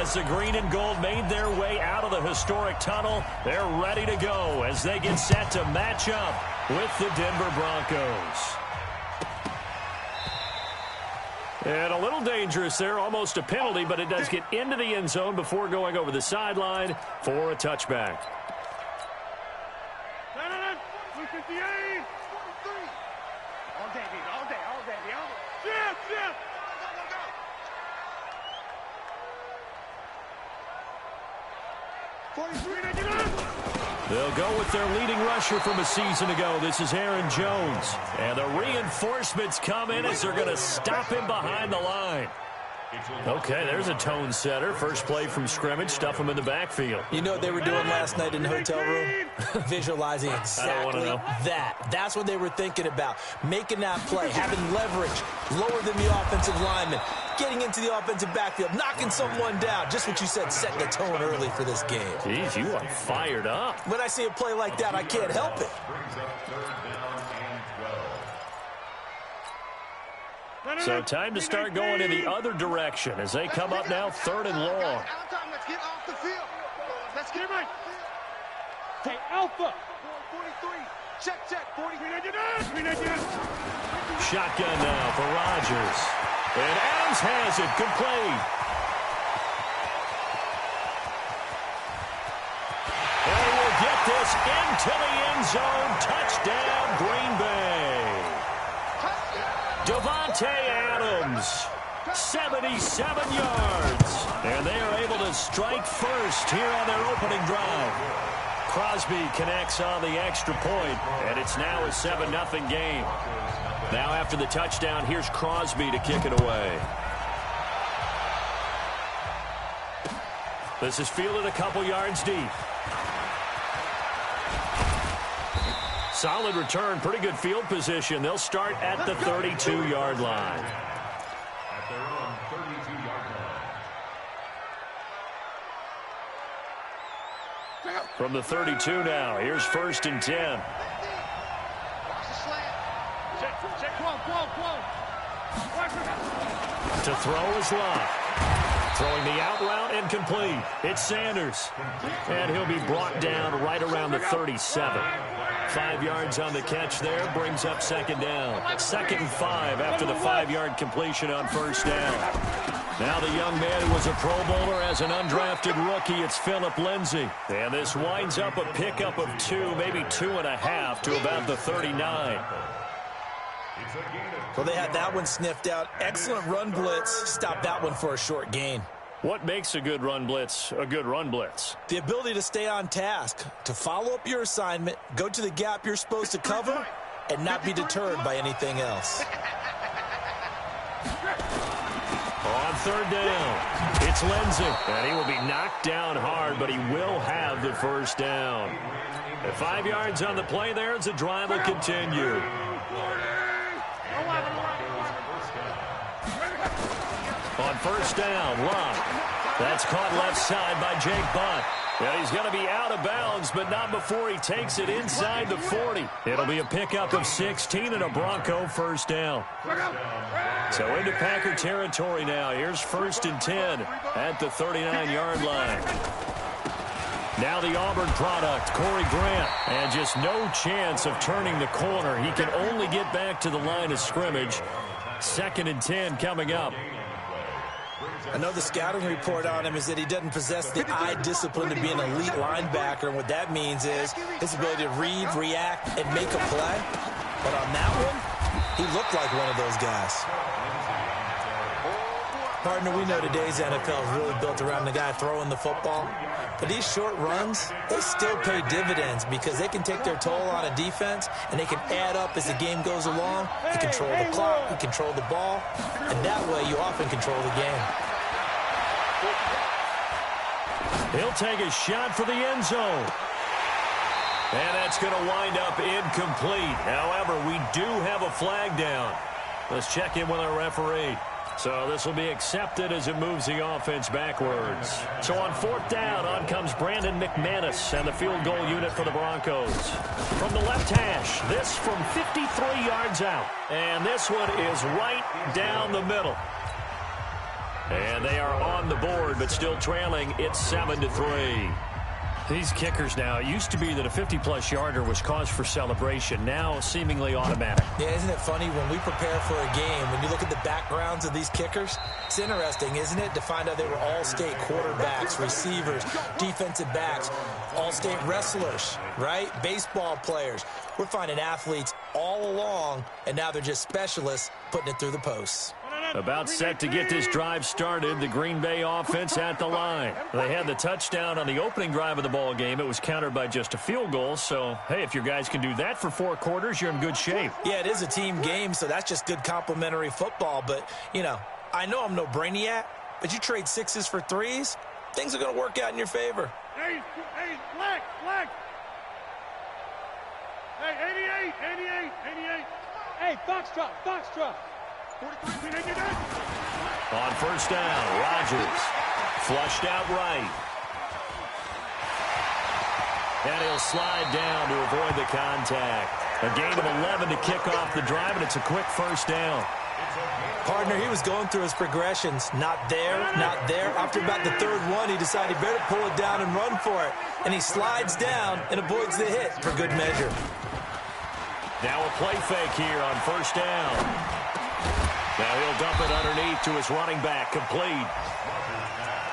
As the green and gold made their way out of the historic tunnel, they're ready to go as they get set to match up with the Denver Broncos. And a little dangerous there, almost a penalty, but it does get into the end zone before going over the sideline for a touchback. They'll go with their leading rusher from a season ago. This is Aaron Jones. And the reinforcements come in as they're going to stop him behind the line. Okay, there's a tone setter. First play from scrimmage, stuff him in the backfield. You know what they were doing last night in the hotel room? Visualizing exactly that. That's what they were thinking about. Making that play, having leverage, lower than the offensive lineman, getting into the offensive backfield, knocking someone down. Just what you said, setting the tone early for this game. Jeez, you are fired up. When I see a play like that, I can't help it. So time to start going in the other direction as they come up now 3rd and long. Let's get off the field. Let's get right. Hey, Alpha. 43. Check. 43. Shotgun now for Rodgers. And Adams has it complete. And we'll get this into the end zone. Touchdown, Green Bay. Davante Adams, 77 yards. And they are able to strike first here on their opening drive. Crosby connects on the extra point, and it's now a 7-0 game. Now after the touchdown, here's Crosby to kick it away. This is fielded a couple yards deep. Solid return, pretty good field position. They'll start at the 32-yard line. At their own 32-yard line. From the 32 now, here's 1st and 10. To throw is Love. Throwing the out route incomplete. It's Sanders. And he'll be brought down right around the 37. 5 yards on the catch there, brings up 2nd down. 2nd and 5 after the 5-yard completion on 1st down. Now the young man who was a Pro Bowler as an undrafted rookie, it's Phillip Lindsay. And this winds up a pickup of 2, maybe 2.5 to about the 39. Well, they had that one sniffed out. Excellent run blitz. Stopped that one for a short gain. What makes a good run blitz a good run blitz? The ability to stay on task, to follow up your assignment, go to the gap you're supposed to cover, and not be deterred by anything else. On 3rd down, it's Lindsay. And he will be knocked down hard, but he will have the 1st down. At 5 yards on the play there, as the drive will continue. On 1st down, Love. That's caught left side by Jake Butt. And he's going to be out of bounds, but not before he takes it inside the 40. It'll be a pickup of 16 and a Bronco 1st down. So into Packer territory now. Here's 1st and 10 at the 39-yard line. Now the Auburn product, Corey Grant. And just no chance of turning the corner. He can only get back to the line of scrimmage. 2nd and 10 coming up. I know the scouting report on him is that he doesn't possess the eye discipline to be an elite linebacker. And what that means is his ability to read, react, and make a play. But on that one, he looked like one of those guys. Partner, we know today's NFL is really built around the guy throwing the football. But these short runs, they still pay dividends because they can take their toll on a defense, and they can add up as the game goes along. You control the clock, you control the ball, and that way you often control the game. He'll take a shot for the end zone. And that's going to wind up incomplete. However, we do have a flag down. Let's check in with our referee. So this will be accepted as it moves the offense backwards. So on 4th down, on comes Brandon McManus and the field goal unit for the Broncos. From the left hash, this from 53 yards out. And this one is right down the middle. And they are on the board, but still trailing. It's 7-3. These kickers now, it used to be that a 50-plus yarder was cause for celebration. Now seemingly automatic. Yeah, isn't it funny when we prepare for a game, when you look at the backgrounds of these kickers, it's interesting, isn't it, to find out they were all-state quarterbacks, receivers, defensive backs, all-state wrestlers, right? Baseball players. We're finding athletes all along, and now they're just specialists putting it through the posts. About set to get this drive started, the Green Bay offense at the line. They had the touchdown on the opening drive of the ball game. It was countered by just a field goal. So, hey, if your guys can do that for 4 quarters, you're in good shape. Yeah, it is a team game, so that's just good complimentary football. But, you know I'm no brainiac, but you trade 6s for 3s, things are going to work out in your favor. Hey, leg. Hey, 88. Hey, Foxtrot. On first down, Rodgers flushed out right. And he'll slide down to avoid the contact. A gain of 11 to kick off the drive, and it's a quick first down. Partner, he was going through his progressions. Not there. After about the 3rd one, he decided he better pull it down and run for it. And he slides down and avoids the hit for good measure. Now a play fake here on first down. Now he'll dump it underneath to his running back, complete.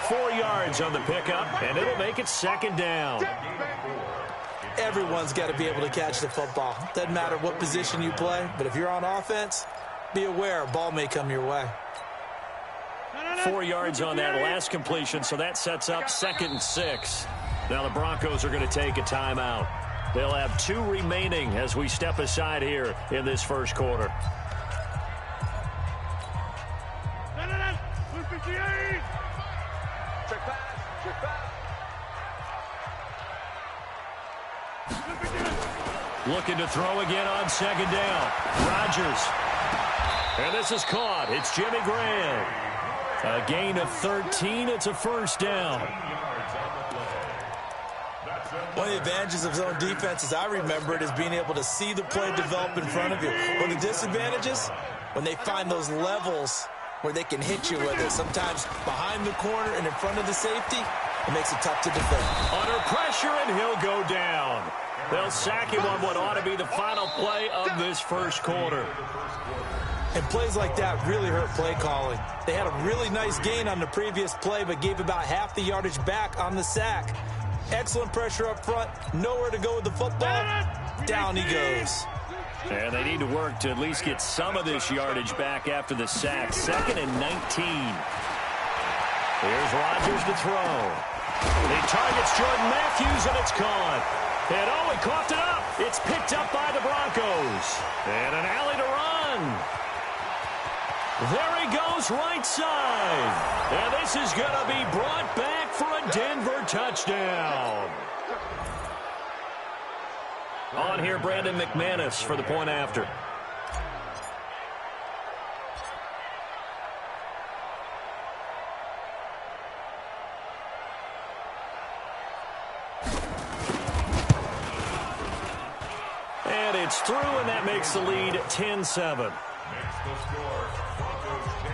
4 yards on the pickup, and it'll make it 2nd down. Everyone's got to be able to catch the football. Doesn't matter what position you play, but if you're on offense, be aware a ball may come your way. 4 yards on that last completion, so that sets up 2nd and 6. Now the Broncos are going to take a timeout. They'll have 2 remaining as we step aside here in this first quarter. Looking to throw again on 2nd down. Rodgers. And this is caught. It's Jimmy Graham. A gain of 13. It's a first down. One of the advantages of zone defense, as I remember it, is being able to see the play develop in front of you. One of the disadvantages, when they find those levels where they can hit you with it, sometimes behind the corner and in front of the safety, it makes it tough to defend. Under pressure, and he'll go down. They'll sack him on what ought to be the final play of this first quarter. And plays like that really hurt play calling. They had a really nice gain on the previous play, but gave about half the yardage back on the sack. Excellent pressure up front. Nowhere to go with the football. Down he goes. And they need to work to at least get some of this yardage back after the sack. 2nd and 19. Here's Rodgers to throw. He targets Jordan Matthews, and it's caught. And he coughed it up. It's picked up by the Broncos. And an alley to run. There he goes right side. And this is going to be brought back for a Denver touchdown. On here, Brandon McManus for the point after. And it's through, and that makes the lead 10-7. Makes the score, Broncos 10,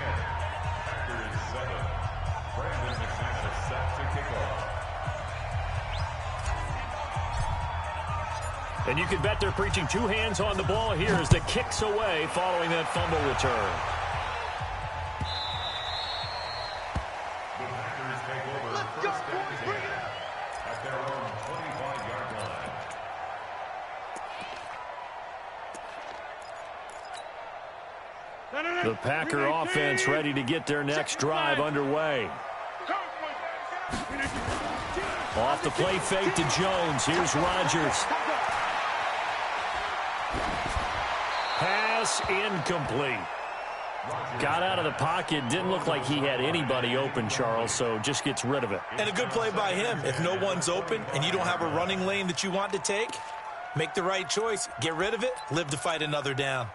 Packers 7. Brandon McManus set to kick off. And you can bet they're preaching 2 hands on the ball here as the kick's away following that fumble return. The Packers take over first and 10 at their own 25-yard line. The Packer offense ready to get their next drive underway. Off the play fake to Jones. Here's Rodgers. Pass incomplete. Got out of the pocket. Didn't look like he had anybody open, Charles, so just gets rid of it. And a good play by him. If no one's open and you don't have a running lane that you want to take, make the right choice. Get rid of it. Live to fight another down.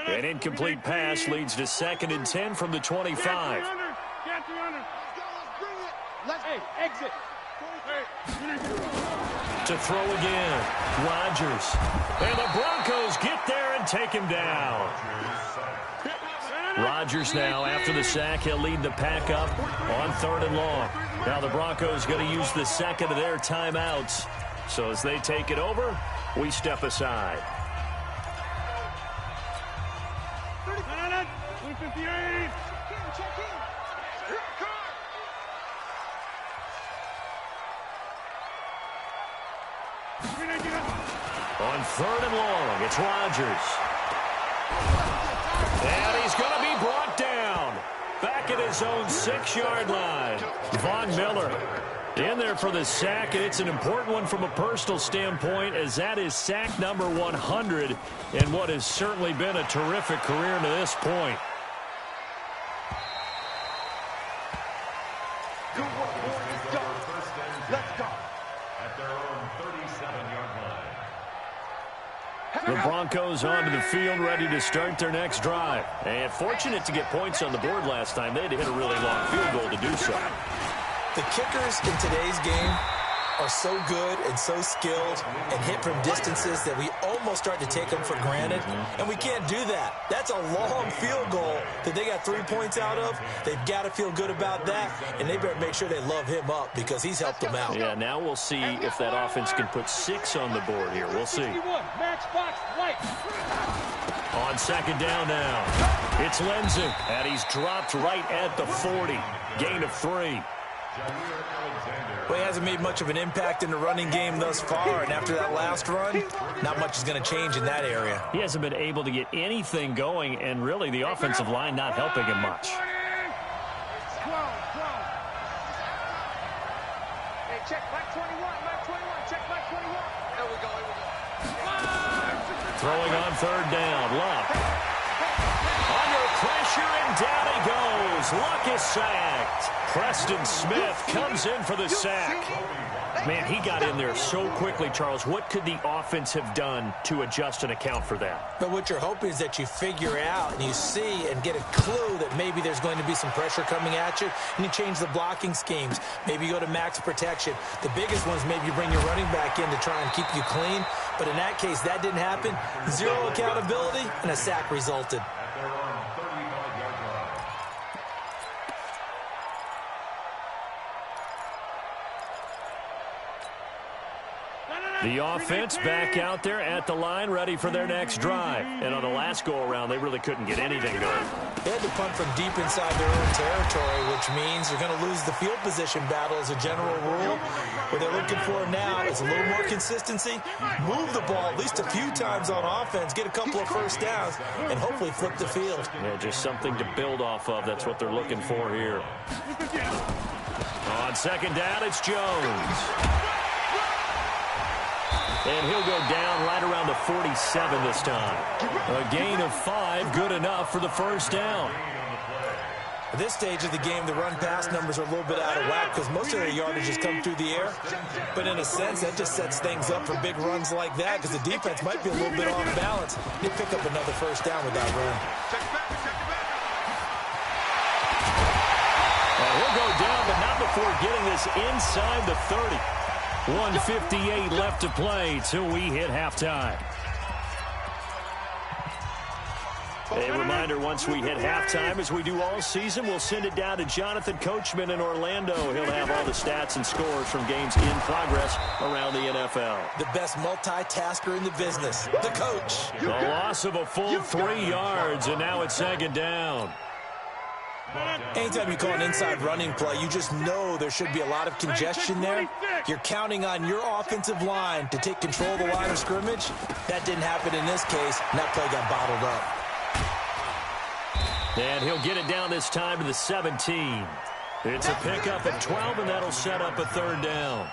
An incomplete pass leads to 2nd and 10 from the 25. Hey, exit. To throw again, Rodgers. And the Broncos get there and take him down. Rodgers now, after the sack, he'll lead the pack up on 3rd and long. Now the Broncos going to use the second of their timeouts. So as they take it over, we step aside. 158. Check in. On 3rd and long, it's Rodgers. And he's going to be brought down. Back at his own 6-yard line. Von Miller in there for the sack, and it's an important one from a personal standpoint, as that is sack number 100 in what has certainly been a terrific career to this point. Good work, boys. Go. Let's go. At their own 37-yard line. The Broncos onto the field, ready to start their next drive. And fortunate to get points on the board last time. They had to hit a really long field goal to do so. The kickers in today's game are so good and so skilled and hit from distances that we almost start to take them for granted, and we can't do that. That's a long field goal that they got 3 points out of. They've got to feel good about that, and they better make sure they love him up because he's helped them out. Yeah, now we'll see if that offense can put 6 on the board here. We'll see. On 2nd down now, it's Lindsey, and he's dropped right at the 40. Gain of 3. Well, he hasn't made much of an impact in the running game thus far, and after that last run, not much is going to change in that area. He hasn't been able to get anything going, and really the offensive line not helping him much. Hey, check Mike 21, Mike 21, check Mike 21. There we go, here we go. Throwing on 3rd down, Luck. Under pressure, and down he goes. Luck is sacked. Preston Smith comes in for the sack. Man, he got in there so quickly, Charles. What could the offense have done to adjust and account for that? But what you're hoping is that you figure out and you see and get a clue that maybe there's going to be some pressure coming at you, and you change the blocking schemes. Maybe you go to max protection. The biggest one is maybe you bring your running back in to try and keep you clean. But in that case, that didn't happen. 0 accountability, and a sack resulted. The offense back out there at the line, ready for their next drive. And on the last go-around, they really couldn't get anything going. They had to punt from deep inside their own territory, which means you're going to lose the field position battle as a general rule. What they're looking for now is a little more consistency, move the ball at least a few times on offense, get a couple of first downs, and hopefully flip the field. Yeah, just something to build off of. That's what they're looking for here. On 2nd down, it's Jones. And he'll go down right around the 47 this time. A gain of 5, good enough for the first down. At this stage of the game, the run-pass numbers are a little bit out of whack because most of their yardage has come through the air. But in a sense, that just sets things up for big runs like that because the defense might be a little bit off balance. They pick up another first down with that run. And he'll go down, but not before getting this inside the 30. 1:58 left to play till we hit halftime. A reminder, once we hit halftime, as we do all season, we'll send it down to Jonathan Coachman in Orlando. He'll have all the stats and scores from games in progress around the NFL. The best multitasker in the business, the coach. The loss of a full 3 yards, and now it's 2nd down. Anytime you call an inside running play, you just know there should be a lot of congestion there. You're counting on your offensive line to take control of the line of scrimmage. That didn't happen in this case, and that play got bottled up. And he'll get it down this time to the 17. It's a pickup at 12, and that'll set up a 3rd down.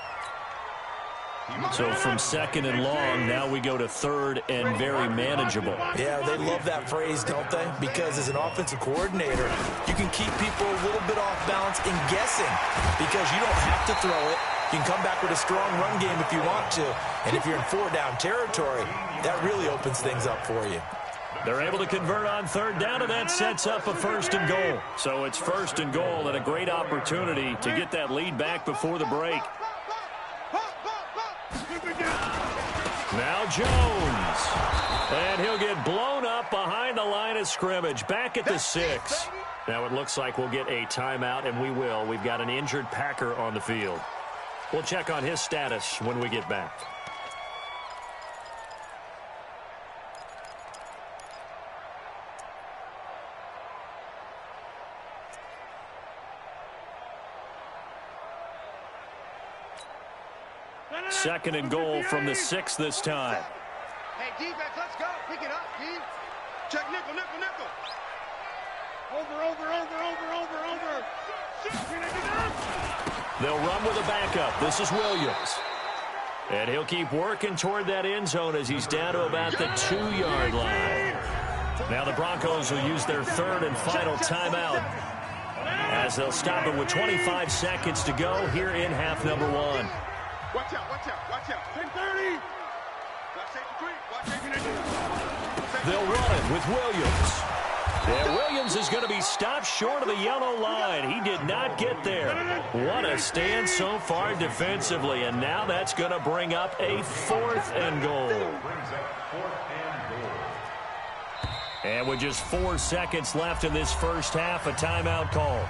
So from 2nd and long, now we go to 3rd and very manageable. Yeah, they love that phrase, don't they? Because as an offensive coordinator, you can keep people a little bit off balance and guessing because you don't have to throw it. You can come back with a strong run game if you want to. And if you're in 4-down territory, that really opens things up for you. They're able to convert on 3rd down, and that sets up a 1st and goal. So it's 1st and goal and a great opportunity to get that lead back before the break. Now Jones. And he'll get blown up behind the line of scrimmage. Back at the 6. Now it looks like we'll get a timeout, and we will. We've got an injured Packer on the field. We'll check on his status when we get back. Second and goal from the 6 this time. Hey, defense, let's go. Pick it up, D. Check nickel, nickel, nickel. Over. They'll run with a backup. This is Williams. And he'll keep working toward that end zone as he's down to about the 2-yard line. Now the Broncos will use their third and final timeout as they'll stop it with 25 seconds to go here in half number 1. Watch out. 10-30. They'll run it with Williams. And Williams is going to be stopped short of the yellow line. He did not get there. What a stand so far defensively. And now that's going to bring up a 4th and goal. And with just 4 seconds left in this first half, a timeout call.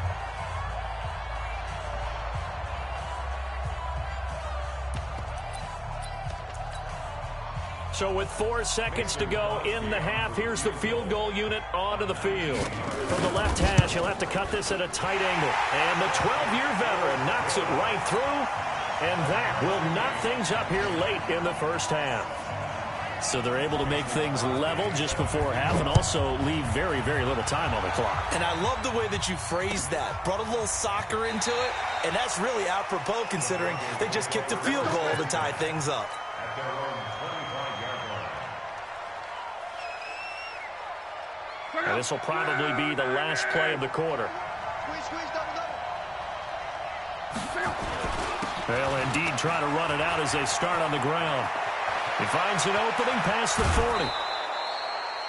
So with 4 seconds to go in the half, here's the field goal unit onto the field. From the left hash, he'll have to cut this at a tight angle. And the 12-year veteran knocks it right through. And that will knock things up here late in the first half. So they're able to make things level just before half and also leave very, very little time on the clock. And I love the way that you phrased that. Brought a little soccer into it. And that's really apropos considering they just kicked a field goal to tie things up. And this will probably be the last play of the quarter. They'll indeed try to run it out as they start on the ground. He finds an opening past the 40.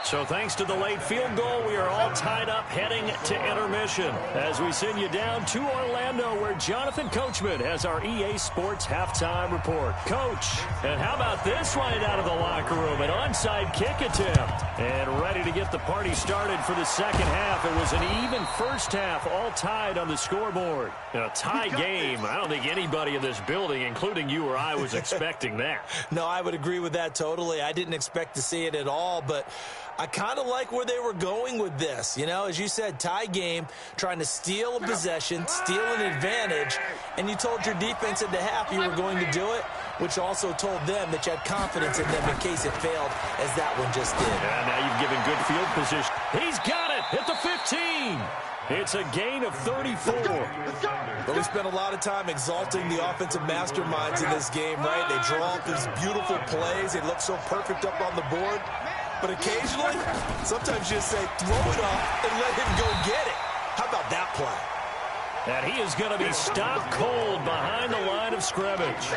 So thanks to the late field goal, we are all tied up heading to intermission as we send you down to Orlando where Jonathan Coachman has our EA Sports halftime report. Coach, and how about this right out of the locker room? An onside kick attempt. And ready to get the party started for the second half. It was an even first half, all tied on the scoreboard. A tie game. I don't think anybody in this building, including you or I, was expecting that. No, I would agree with that totally. I didn't expect to see it at all, but I kind of like where they were going with this. You know, as you said, tie game, trying to steal a possession, steal an advantage, and you told your defense at the half you were going to do it, which also told them that you had confidence in them in case it failed, as that one just did. And now you've given good field position. He's got it at the 15. It's a gain of 34. But we spent a lot of time exalting the offensive masterminds in this game, right? They draw up these beautiful plays. They look so perfect up on the board. But occasionally, sometimes you just say, throw it up and let him go get it. How about that play? And he is going to be stopped cold behind the line of scrimmage.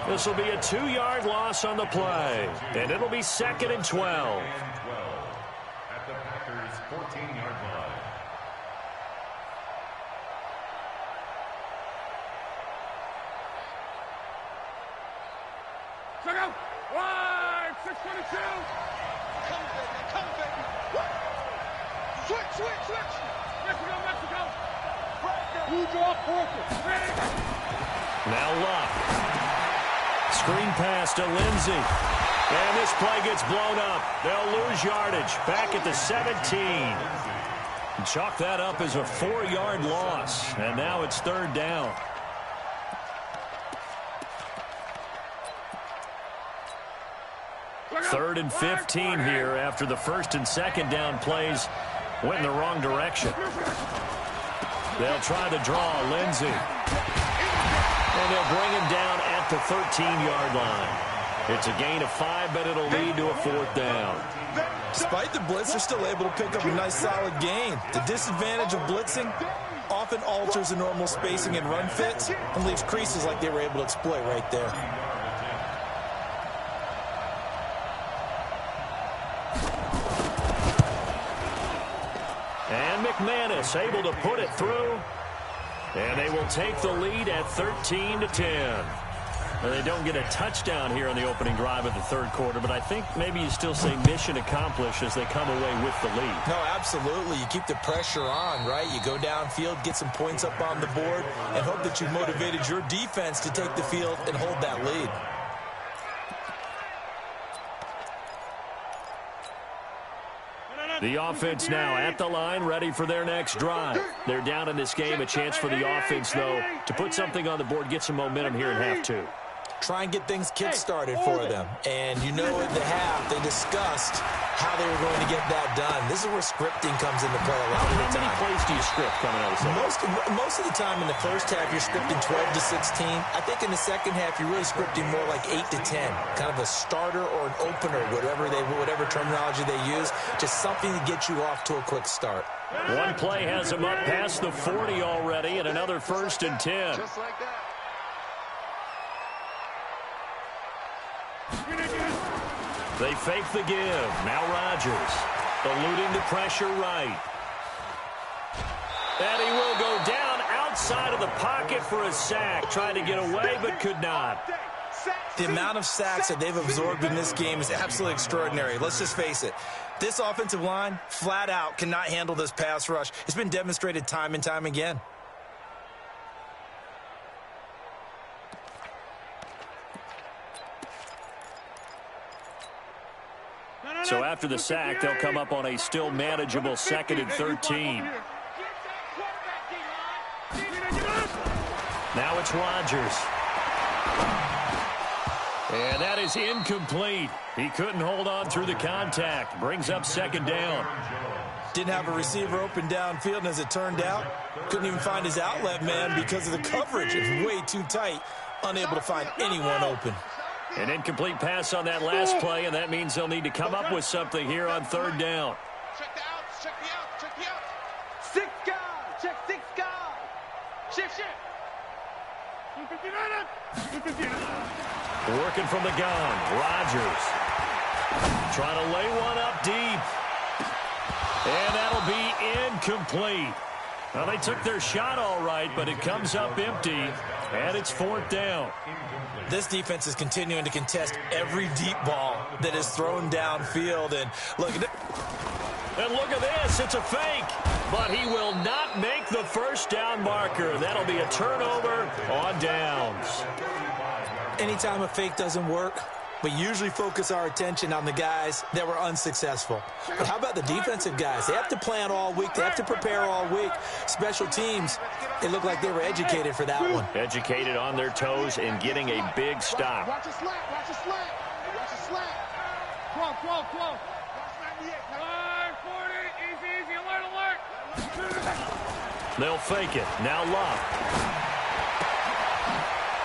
This will be a 2-yard loss on the play. And it'll be 2nd and 12. At the Packers' 14-yard line. Check out. Wide, 622. Come, baby. Switch. Mexico. You draw forward. Now Luck. Screen pass to Lindsey. And this play gets blown up. They'll lose yardage. Back at the 17. And chalk that up as a 4-yard loss. And now it's 3rd down. Third and 15 here after the 1st and 2nd down plays went in the wrong direction. They'll try to draw Lindsey. And they'll bring him down at the 13-yard line. It's a gain of 5, but it'll lead to a 4th down. Despite the blitz, they're still able to pick up a nice solid gain. The disadvantage of blitzing often alters the normal spacing and run fits and leaves creases like they were able to exploit right there. And McManus able to put it through. And they will take the lead at 13-10. Well, they don't get a touchdown here on the opening drive of the third quarter, but I think maybe you still say mission accomplished as they come away with the lead. No, absolutely. You keep the pressure on, right? You go downfield, get some points up on the board, and hope that you've motivated your defense to take the field and hold that lead. The offense now at the line, ready for their next drive. They're down in this game. A chance for the offense, though, to put something on the board, get some momentum here in half two. Try and get things kick-started for them. And you know at the half, they discussed how they were going to get that done. This is where scripting comes into play a lot of the time. How many plays do you script coming out of the second? Most of the time in the first half, you're scripting 12 to 16. I think in the second half, you're really scripting more like 8 to 10. Kind of a starter or an opener, whatever terminology they use. Just something to get you off to a quick start. One play has them up past the 40 already, and another 1st and 10. Just like that. They fake the give. Now Rodgers eluding the pressure right. And he will go down outside of the pocket for a sack. Trying to get away, but could not. The amount of sacks that they've absorbed in this game is absolutely extraordinary. Let's just face it. This offensive line, flat out, cannot handle this pass rush. It's been demonstrated time and time again. So after the sack, they'll come up on a still manageable 2nd and 13. Now it's Rodgers. And that is incomplete. He couldn't hold on through the contact. Brings up 2nd down. Didn't have a receiver open downfield, and as it turned out, couldn't even find his outlet man because of the coverage. It's way too tight. Unable to find anyone open. An incomplete pass on that last play, and that means they'll need to come up with something here on 3rd down. Check the outs, check the outs, check the outs. 6 guys, check 6 guys. Shift. Working from the gun, Rodgers. Trying to lay one up deep. And that'll be incomplete. Well, they took their shot all right, but it comes up empty, and it's 4th down. This defense is continuing to contest every deep ball that is thrown downfield. And look at it. And look at this. It's a fake. But he will not make the 1st down marker. That'll be a turnover on downs. Anytime a fake doesn't work, we usually focus our attention on the guys that were unsuccessful. But how about the defensive guys? They have to plan all week. They have to prepare all week. Special teams, it looked like they were educated for that one. Educated on their toes and getting a big stop. Watch a slant, watch a slant. Watch a slant. Close. Watch 98. 40, easy, alert. They'll fake it. Now Luck.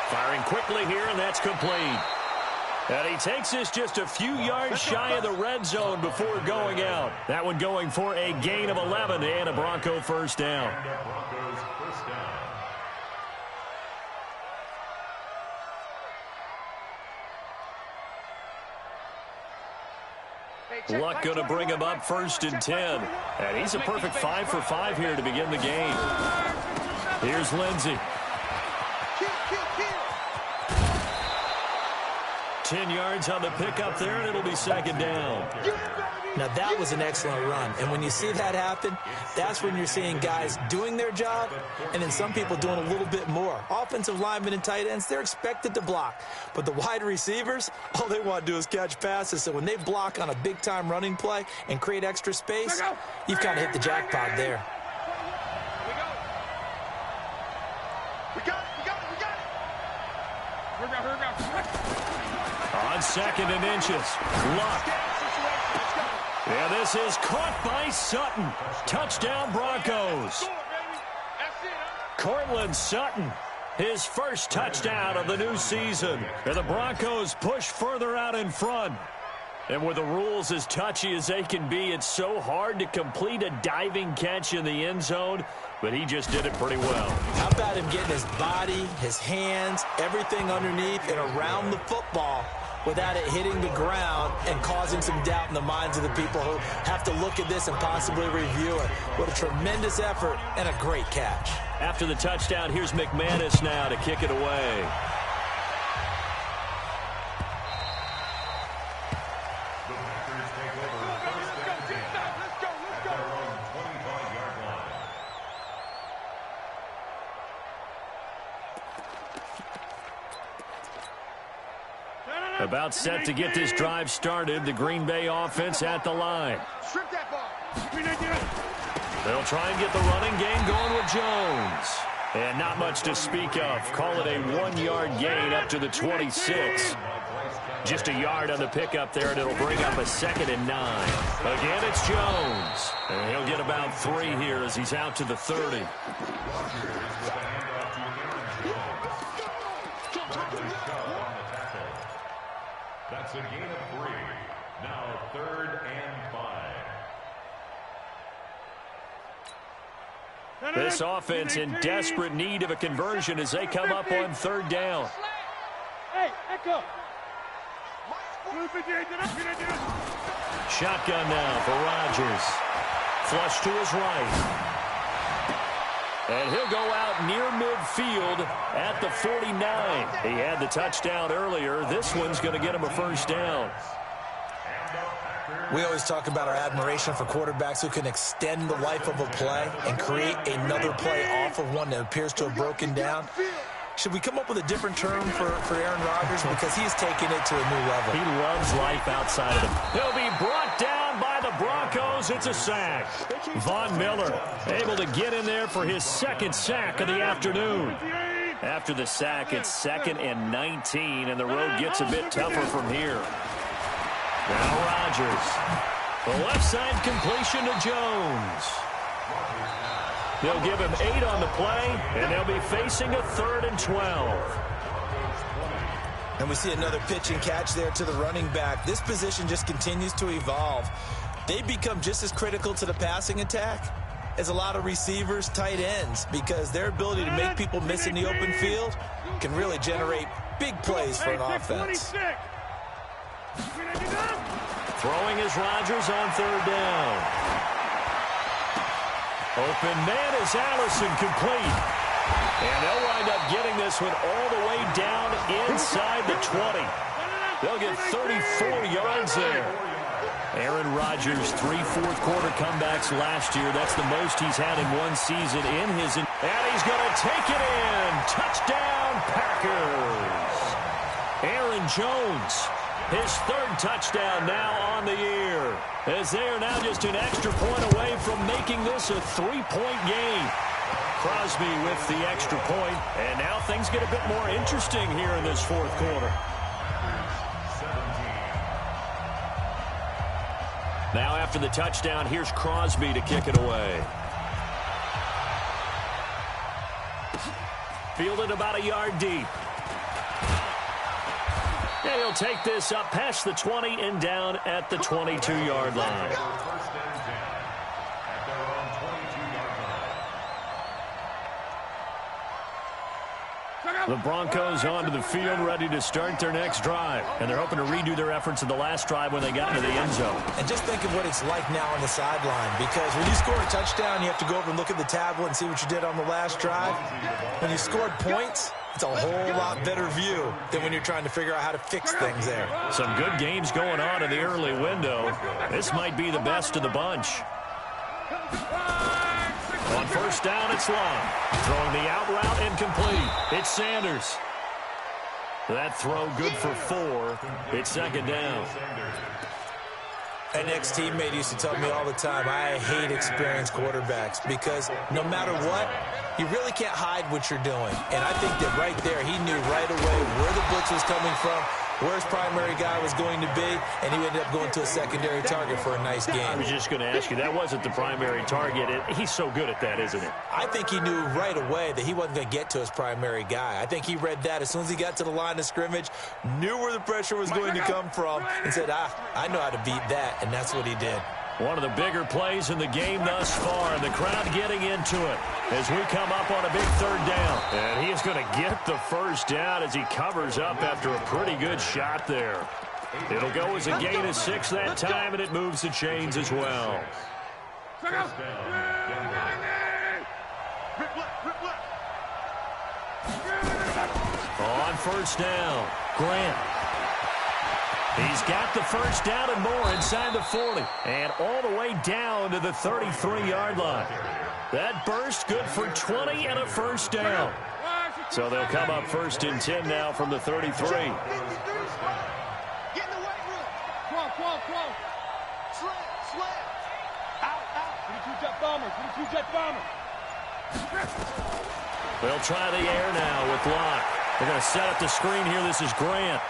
Firing quickly here, and that's complete. And he takes this just a few yards shy of the red zone before going out. That one going for a gain of 11 and a Bronco 1st down. Luck going to bring him up 1st and 10. And he's a perfect 5 for 5 here to begin the game. Here's Lindsey. 10 yards on the pickup there, and it'll be 2nd down. Now, that was an excellent run. And when you see that happen, that's when you're seeing guys doing their job and then some people doing a little bit more. Offensive linemen and tight ends, they're expected to block. But the wide receivers, all they want to do is catch passes. So when they block on a big-time running play and create extra space, you've kind of hit the jackpot there. We got it. On 2nd and inches, Luck. And this is caught by Sutton. Touchdown, Broncos. Cortland Sutton, his 1st touchdown of the new season. And the Broncos push further out in front. And with the rules as touchy as they can be, it's so hard to complete a diving catch in the end zone, but he just did it pretty well. How about him getting his body, his hands, everything underneath and around the football without it hitting the ground and causing some doubt in the minds of the people who have to look at this and possibly review it. What a tremendous effort and a great catch. After the touchdown, here's McManus now to kick it away. About set to get this drive started. The Green Bay offense at the line. Strip that ball. They'll try and get the running game going with Jones. And not much to speak of. Call it a 1-yard gain up to the 26. Just a yard on the pickup there, and it'll bring up a 2nd and 9. Again, it's Jones. And he'll get about 3 here as he's out to the 30. That's a gain of 3. Now 3rd and 5. This offense in desperate need of a conversion as they come up on 3rd down. Hey, Echo. Shotgun now for Rodgers. Flush to his right. And he'll go out near midfield at the 49. He had the touchdown earlier. This one's going to get him a 1st down. We always talk about our admiration for quarterbacks who can extend the life of a play and create another play off of one that appears to have broken down. Should we come up with a different term for Aaron Rodgers? Because he's taking it to a new level. He loves life outside of him. He'll be brought down by the Broncos. It's a sack. Von Miller able to get in there for his 2nd sack of the afternoon. After the sack, it's 2nd and 19, and the road gets a bit tougher from here. Now Rodgers. The left side completion to Jones. They'll give him 8 on the play, and they'll be facing a 3rd and 12. And we see another pitch and catch there to the running back. This position just continues to evolve. They become just as critical to the passing attack as a lot of receivers, tight ends, because their ability to make people miss in the open field can really generate big plays for an offense. Throwing is Rodgers on 3rd down. Open man is Allison, complete. And they'll wind up getting this one all the way down inside the 20. They'll get 34 yards there. Aaron Rodgers, 3 fourth-quarter comebacks last year. That's the most he's had in one season in his... And he's going to take it in. Touchdown, Packers. Aaron Jones, his 3rd touchdown now on the year, as they are now just an extra point away from making this a 3-point game. Crosby with the extra point, and now things get a bit more interesting here in this 4th quarter. Now after the touchdown, here's Crosby to kick it away. Fielded about a yard deep. And he'll take this up past the 20 and down at the 22-yard line. The Broncos onto the field, ready to start their next drive. And they're hoping to redo their efforts in the last drive when they got into the end zone. And just think of what it's like now on the sideline, because when you score a touchdown, you have to go over and look at the tablet and see what you did on the last drive. When you scored points, it's a whole lot better view than when you're trying to figure out how to fix things there. Some good games going on in the early window. This might be the best of the bunch. On 1st down, it's Long. Throwing the out route incomplete. It's Sanders. That throw good for 4. It's 2nd down. An ex-teammate used to tell me all the time, I hate experienced quarterbacks because no matter what, you really can't hide what you're doing. And I think that right there, he knew right away where the blitz was coming from, where his primary guy was going to be, and he ended up going to a secondary target for a nice game. I was just going to ask you, that wasn't the primary target. He's so good at that, isn't it? I think he knew right away that he wasn't going to get to his primary guy. I think he read that as soon as he got to the line of scrimmage, knew where the pressure was going to come from, and said, I know how to beat that, and that's what he did. One of the bigger plays in the game thus far, and the crowd getting into it as we come up on a big 3rd down. And he is going to get the 1st down as he covers up after a pretty good shot there. It'll go as a gain of 6 that time, and it moves the chains as well. On 1st down, Grant. He's got the 1st down and more inside the 40. And all the way down to the 33-yard line. That burst good for 20 and a 1st down. So they'll come up 1st and 10 now from the 33. They'll try the air now with Locke. They're going to set up the screen here. This is Grant.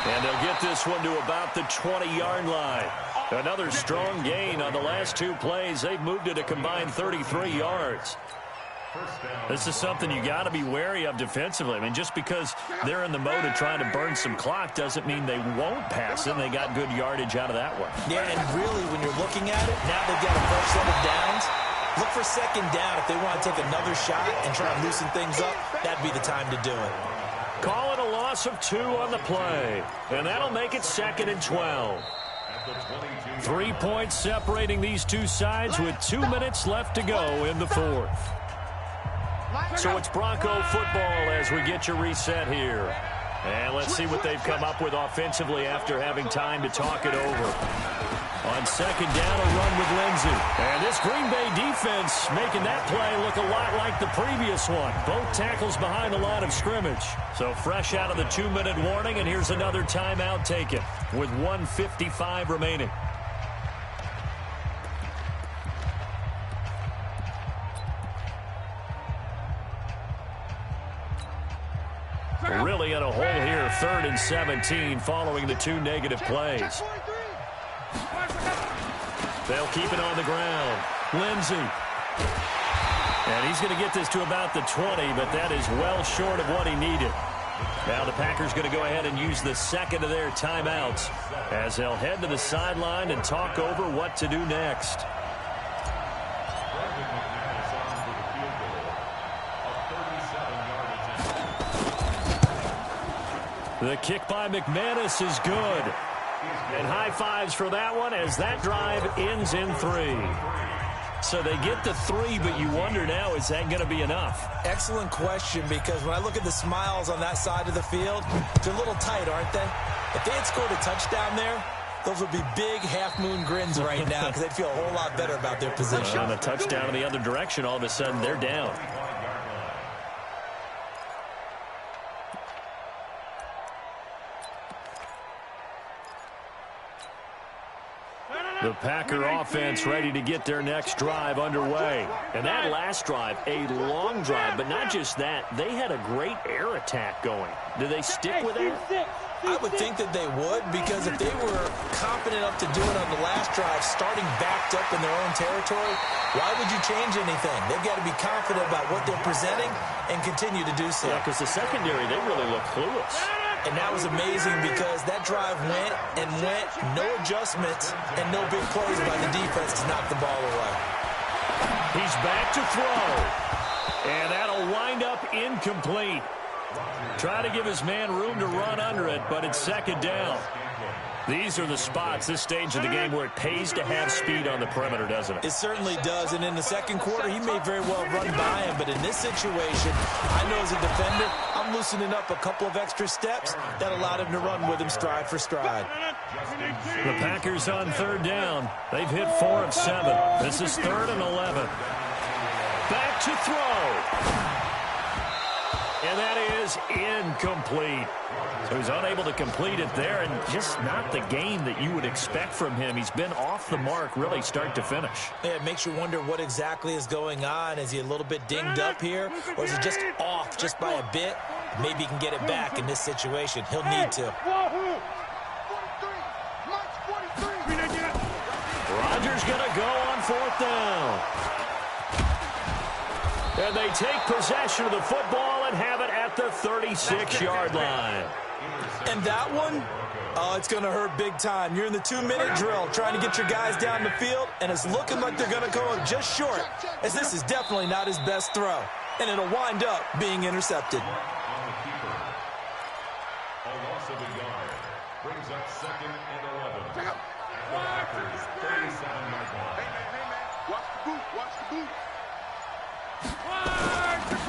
And they'll get this one to about the 20-yard line. Another strong gain on the last two plays. They've moved it a combined 33 yards. This is something you got to be wary of defensively. I mean, just because they're in the mode of trying to burn some clock doesn't mean they won't pass it. They got good yardage out of that one. Yeah, and really, when you're looking at it, now they've got a fresh set of downs. Look for second down if they want to take another shot and try and loosen things up. That'd be the time to do it. Call it a loss of 2 on the play. And that'll make it 2nd and 12. 3 points separating these two sides with 2 minutes left to go in the fourth. So it's Bronco football as we get your reset here. And let's see what they've come up with offensively after having time to talk it over. On second down, a run with Lindsey. And this Green Bay defense making that play look a lot like the previous one. Both tackles behind the line of scrimmage. So fresh out of the 2-minute warning, and here's another timeout taken with 1:55 remaining. Really in a hole here, 3rd and 17 following the 2 negative plays. They'll keep it on the ground. Lindsey. And he's going to get this to about the 20, but that is well short of what he needed. Now the Packers going to go ahead and use the second of their timeouts as they'll head to the sideline and talk over what to do next. The kick by McManus is good. And high fives for that one as that drive ends in 3. So they get the 3, but you wonder now, is that going to be enough? Excellent question, because when I look at the smiles on that side of the field, they're a little tight, aren't they? If they had scored a touchdown there, those would be big half-moon grins right now because they'd feel a whole lot better about their position. On a touchdown in the other direction, all of a sudden they're down. The Packer offense ready to get their next drive underway. And that last drive, a long drive, but not just that. They had a great air attack going. Do they stick with that? I would think that they would, because if they were confident enough to do it on the last drive, starting backed up in their own territory, why would you change anything? They've got to be confident about what they're presenting and continue to do so. Yeah, because the secondary, they really look clueless. And that was amazing because that drive went and went, no adjustments, and no big plays by the defense to knock the ball away. He's back to throw. And that'll wind up incomplete. Try to give his man room to run under it, but it's second down. These are the spots, this stage of the game, where it pays to have speed on the perimeter, doesn't it? It certainly does, and in the second quarter, he may very well run by him, but in this situation, I know as a defender, I'm loosening up a couple of extra steps that allowed him to run with him stride for stride. The Packers on third down. They've hit 4 of 7. This is 3rd and 11. Back to throw. And that is incomplete. So he's unable to complete it there, and just not the game that you would expect from him. He's been off the mark really start to finish. Yeah, it makes you wonder what exactly is going on. Is he a little bit dinged up here, or is he just off just by a bit? Maybe he can get it back in this situation. He'll need to. Rodgers going to go on 4th down. And they take possession of the football and have it at the 36-yard line. And that one, oh, it's going to hurt big time. You're in the 2-minute drill trying to get your guys down the field, and it's looking like they're going to go just short, as this is definitely not his best throw. And it'll wind up being intercepted. A loss of a yard brings up 2nd and 11. The Packers, 37-yard line. Watch the boot, watch the boot.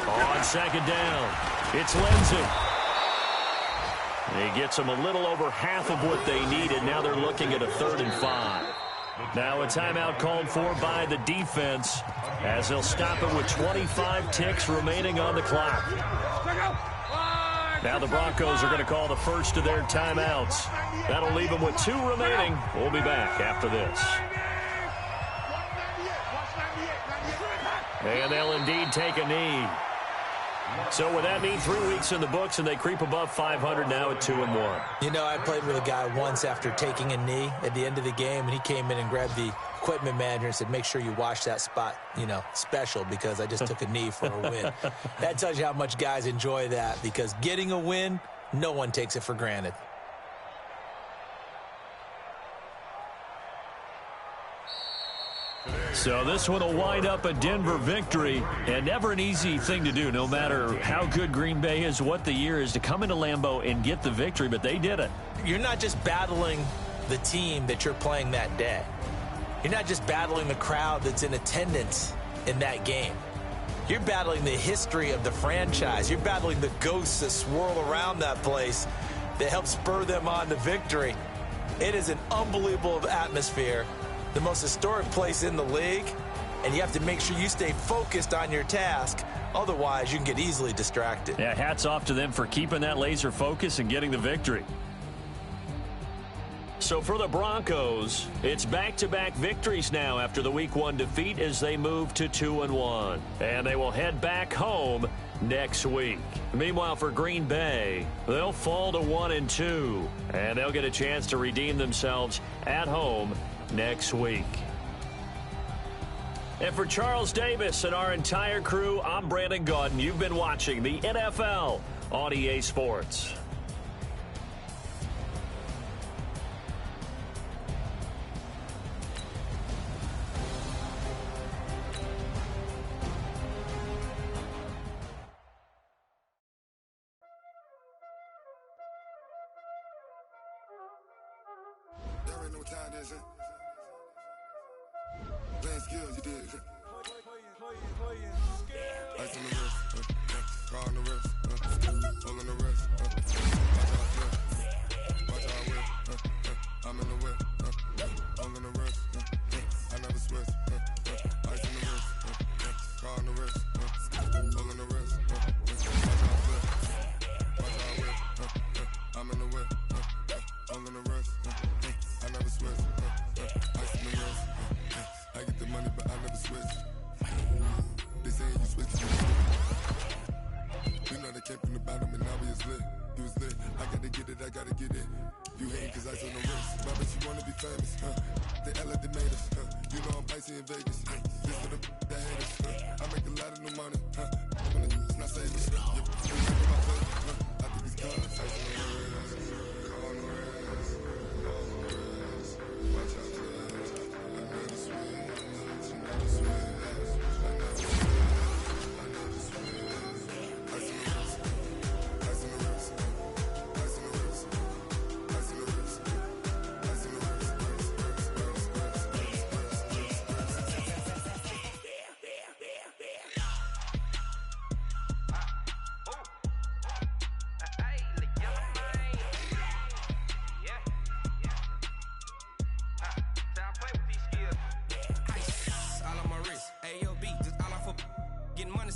On second down, it's Lindsey. He gets them a little over half of what they needed. Now they're looking at a 3rd and 5. Now a timeout called for by the defense as they'll stop it with 25 ticks remaining on the clock. Now the Broncos are going to call the first of their timeouts. That'll leave them with 2 remaining. We'll be back after this. And they'll indeed take a knee. So would that mean 3 weeks in the books and they creep above 500 now at 2-1? You know, I played with a guy once after taking a knee at the end of the game, and he came in and grabbed the equipment manager and said, make sure you wash that spot, you know, special, because I just took a knee for a win. That tells you how much guys enjoy that, because getting a win, no one takes it for granted. So this one will wind up a Denver victory, and never an easy thing to do, no matter how good Green Bay is, what the year is, to come into Lambeau and get the victory, but they did it. You're not just battling the team that you're playing that day. You're not just battling the crowd that's in attendance in that game. You're battling the history of the franchise. You're battling the ghosts that swirl around that place that help spur them on to victory. It is an unbelievable atmosphere, the most historic place in the league, and you have to make sure you stay focused on your task. Otherwise, you can get easily distracted. Yeah, hats off to them for keeping that laser focus and getting the victory. So for the Broncos, it's back-to-back victories now after the Week 1 defeat as they move to 2-1. And they will head back home next week. Meanwhile, for Green Bay, they'll fall to 1-2. And they'll get a chance to redeem themselves at home next week. And for Charles Davis and our entire crew, I'm Brandon Gaudin. You've been watching the NFL on EA Sports. No time, this it. Playing skills, you did. Ice on the wrist, car on the wrist, hole in the wrist. Watch how I whip, I'm in the whip, hole in the wrist. I never switch. Ice on the wrist, car on the wrist, hole in the wrist. Watch how I flip, watch how I whip, I'm in the whip, hole in the wrist. I never switch. Ice in the wrist. I get the money, but I never switch. They saying you switch. You know they came from the bottom and now we is lit. You was lit. I gotta get it, I gotta get it. You hating cause ice on the wrist. My bitch, you wanna be famous, They Ella, they made us, You know I'm icy in Vegas, This for the that haters, I make a lot of new money, When it's not saving, I think it's cause ice on the wrist. On the wrist. Watch out, I never switch, I never switch, I never switch, I never switch. Ice in the wrist, ice in the wrist, ice in the wrist, ice in the wrist, ice in the wrist,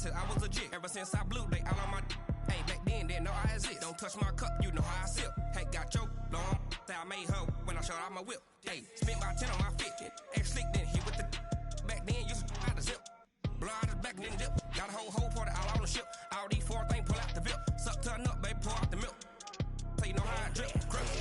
I was legit ever since I blew they all on my hey back then didn't know I exist. Don't touch my cup, you know how I sip. Hey, got your long that I made her when I showed out my whip. Hey, spent about 10 on my fit. Ex slick then hit with the back then used to out the zip. Blow out his back then dip. Got a whole party all on the ship. All these 4 things pull out the VIP. Suck turn up, baby, pour out the milk. So you know how I drip. Crush.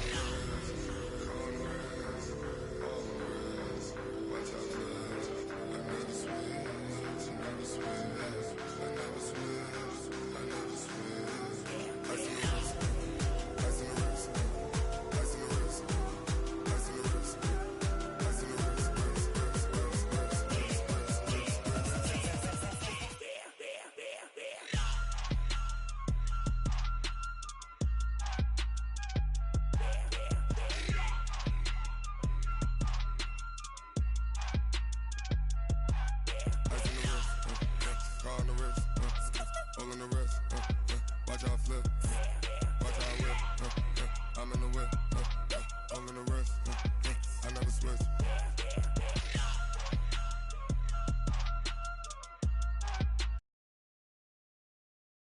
Watch how I flip, watch how I whip, I'm in the whip.